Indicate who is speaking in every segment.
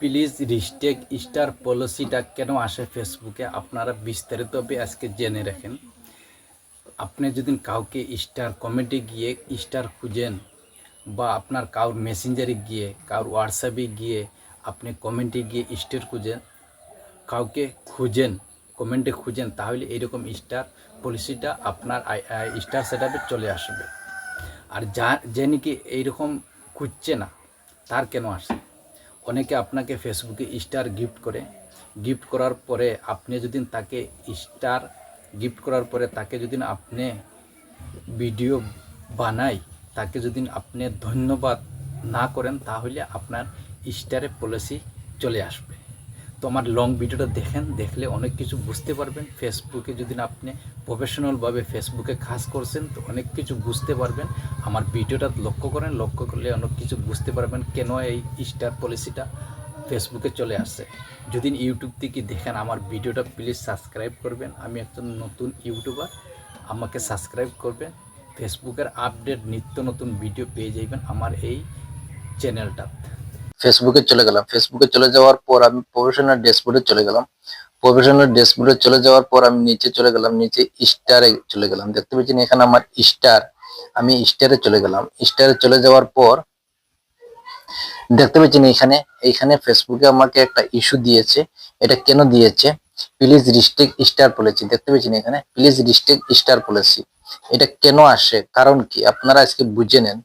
Speaker 1: Please রিস্টেক star পলিসিটা কেন আসে ফেসবুকে আপনারা বিস্তারিতভাবে আজকে জেনে রাখেন। আপনি যদি কাউকে স্টার কমেন্টে গিয়ে স্টার খুঁজেন বা আপনার কারোর মেসেঞ্জারে গিয়ে কারোর হোয়াটসঅ্যাপে গিয়ে আপনি কমেন্টে গিয়ে স্টার খুঁজেন, কাউকে খুঁজেন কমেন্টে খুঁজেন, তাহলে এইরকম স্টার পলিসিটা আপনার স্টার সেটআপে চলে আসবে। আর যে নাকি এইরকম খুঁজছে না তার কেন আসে? অনেকে আপনাকে ফেসবুকে স্টার গিফট করে, গিফট করার পরে আপনি যদি তাকে স্টার গিফট করার পরে তাকে যদি আপনি ভিডিও বানাই, তাকে যদি আপনি ধন্যবাদ না করেন, তাহলে আপনার স্টারে পলিসি চলে আসবে। তো আমার লং ভিডিওটা দেখেন, দেখলে অনেক কিছু বুঝতে পারবেন। ফেসবুকে যদি আপনি প্রফেশনালভাবে ফেসবুকে কাজ করছেন তো অনেক কিছু বুঝতে পারবেন। আমার ভিডিওটা লক্ষ্য করেন, লক্ষ্য করলে অনেক কিছু বুঝতে পারবেন কেন এই স্টার পলিসিটা ফেসবুকে চলে আসছে। যদি ইউটিউব থেকে দেখেন আমার ভিডিওটা প্লিজ সাবস্ক্রাইব করবেন। আমি একজন নতুন ইউটিউবার, আমাকে সাবস্ক্রাইব করবেন। ফেসবুকের আপডেট নিত্য নতুন ভিডিও পেয়ে যাবেন আমার এই চ্যানেলটা।
Speaker 2: ফেসবুকে চলে গেলাম। ফেসবুকে চলে যাওয়ার পর আমি প্রফেশনাল ড্যাশবোর্ডে চলে গেলাম। প্রফেশনাল ড্যাশবোর্ডে চলে যাওয়ার পর আমি নিচে চলে গেলাম, নিচে স্টারে চলে গেলাম। দেখতে পাচ্ছেন এখানে আমার স্টার, আমি স্টারে চলে গেলাম। স্টারে চলে যাওয়ার পর দেখতে পাচ্ছেন এইখানে এইখানে ফেসবুকে আমাকে একটা ইস্যু দিয়েছে। এটা কেন দিয়েছে? Please restrict star policy. দেখতে পাচ্ছেন এখানে প্লিজ রিস্ট্রিক্ট স্টার পলিসি। এটা কেন আসে, কারণ কি আপনারা আজকে বুঝে নেন।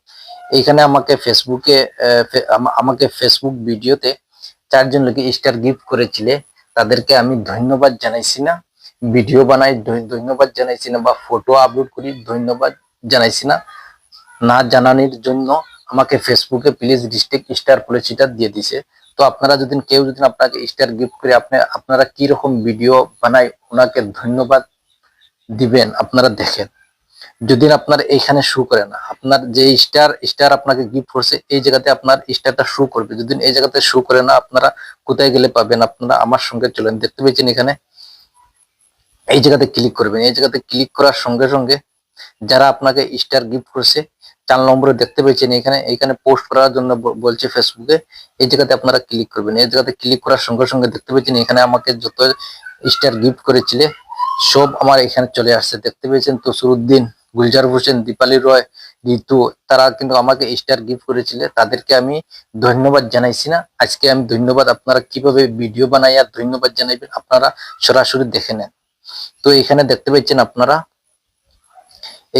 Speaker 2: এইখানে আমাকে ফেসবুক ভিডিওতে 4 জন লোকে স্টার গিফট করেছিলে, তাদেরকে আমি ধন্যবাদ জানাইছি না, ভিডিও বানাই ধন্যবাদ জানাইছি না, বা ফটো আপলোড করি ধন্যবাদ জানাইছি না। না জানানোর জন্য আমাকে ফেসবুকে প্লিজ রিস্ট্রিক্ট স্টার পলিসিটা দিয়ে দিছে। তো আপনারা যদি কেউ যদি আপনাকে স্টার গিফট করে আপনারা কি রকম ভিডিও বানায় ওনাকে ধন্যবাদ দিবেন আপনারা দেখেন। যদি আপনার এইখানে শো করে না, আপনার যে স্টার আপনাকে গিফট করছে এই জায়গাতে আপনার স্টারটা শো করবে। যদি এই জায়গাতে শো করে না, আপনারা কোথায় গেলে পাবেন? আপনারা আমার সঙ্গে চলেন। দেখতে পেয়েছেন এখানে এই জায়গাতে ক্লিক করবেন। এই জায়গাতে ক্লিক করার সঙ্গে সঙ্গে যারা আপনাকে স্টার গিফট করছে 4 নম্বরে দেখতে পেয়েছেন এখানে এইখানে পোস্ট করার জন্য বলছে ফেসবুকে। এই জায়গাতে আপনারা ক্লিক করবেন। এই জায়গাতে ক্লিক করার সঙ্গে সঙ্গে দেখতে পেয়েছেন এখানে আমাকে যত স্টার গিফট করেছিলে সব আমার এখানে চলে আসছে। দেখতে পেয়েছেন তসরুদ্দিন, গুলজার হোসেন, দীপালি রয়, ঋতু, তারা কিন্তু আমাকে স্টার গিফট করেছিল। তাদেরকে আমি ধন্যবাদ জানাইছি না। আজকে আমি ধন্যবাদ, আপনারা কিভাবে ভিডিও বানাইয়া ধন্যবাদ জানাইবেন আপনারা সরাসরি দেখে নেন। তো এখানে দেখতে পাচ্ছেন আপনারা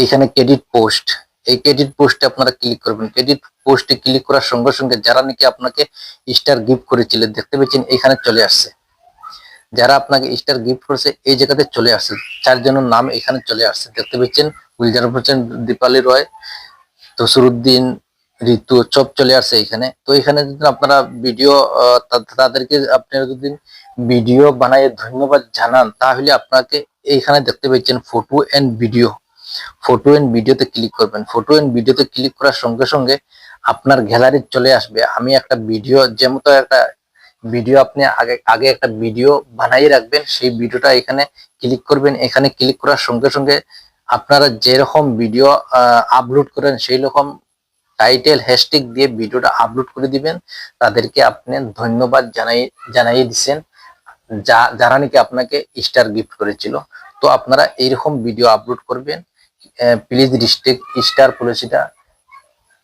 Speaker 2: এইখানে ক্রেডিট পোস্ট, এই ক্রেডিট পোস্টে আপনারা ক্লিক করবেন। ক্রেডিট পোস্টে ক্লিক করার সঙ্গে সঙ্গে যারা নাকি আপনাকে স্টার গিফট করেছিলেন দেখতে পাচ্ছেন এখানে চলে আসছে। যারা আপনাকে স্টার গিফট করেছে এই জায়গাতে চলে আসছে, 4 জনের নাম এখানে চলে আসছে। দেখতে পাচ্ছেন গুলজার হোসেন, দীপালি রয়, তসরুদ্দিন, ঋতু সব চলে আসছে এখানে। তো এখানে যদি আপনারা ভিডিও তাদেরকে আপনারা যদি ভিডিও বানায় ধন্যবাদ জানান, তাহলে আপনাকে এইখানে দেখতে পাচ্ছেন photo and video, photo and ভিডিওতে ক্লিক করবেন। ফটো এন্ড ভিডিওতে ক্লিক করার সঙ্গে সঙ্গে আপনার গ্যালারি চলে আসবে। আমি একটা ভিডিও, যেমন একটা ভিডিও আপনি আগে আগে একটা ভিডিও বানাই রাখবেন, সেই ভিডিওটা এখানে ক্লিক করবেন। এখানে ক্লিক করার সঙ্গে সঙ্গে আপনারা যেরকম ভিডিও আপলোড করেন সেই রকম টাইটেল হ্যাশট্যাগ দিয়ে ভিডিওটা আপলোড করে দিবেন। তাদেরকে আপনি ধন্যবাদ জানাই দিচ্ছেন যারা নাকি আপনাকে স্টার গিফট করেছিল। তো আপনারা এইরকম ভিডিও আপলোড করবেন। প্লিজ রিস্ট্রিক্ট স্টার পলিসিটা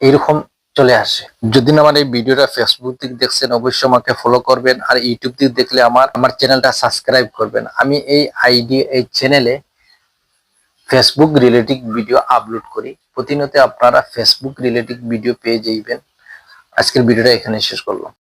Speaker 2: এইরকম চলে আসে। যদি আমার এই ভিডিওটা ফেসবুক থেকে দেখছেন অবশ্যই আমাকে ফলো করবেন, আর ইউটিউব থেকে দেখলে আমার চ্যানেলটা সাবস্ক্রাইব করবেন। আমি এই চ্যানেলে ফেসবুক রিলেটেড ভিডিও আপলোড করি প্রতিনিয়ত। আপনারা ফেসবুক রিলেটেড ভিডিও পেয়ে যাইবেন। আজকের ভিডিওটা এখানে শেষ করলাম।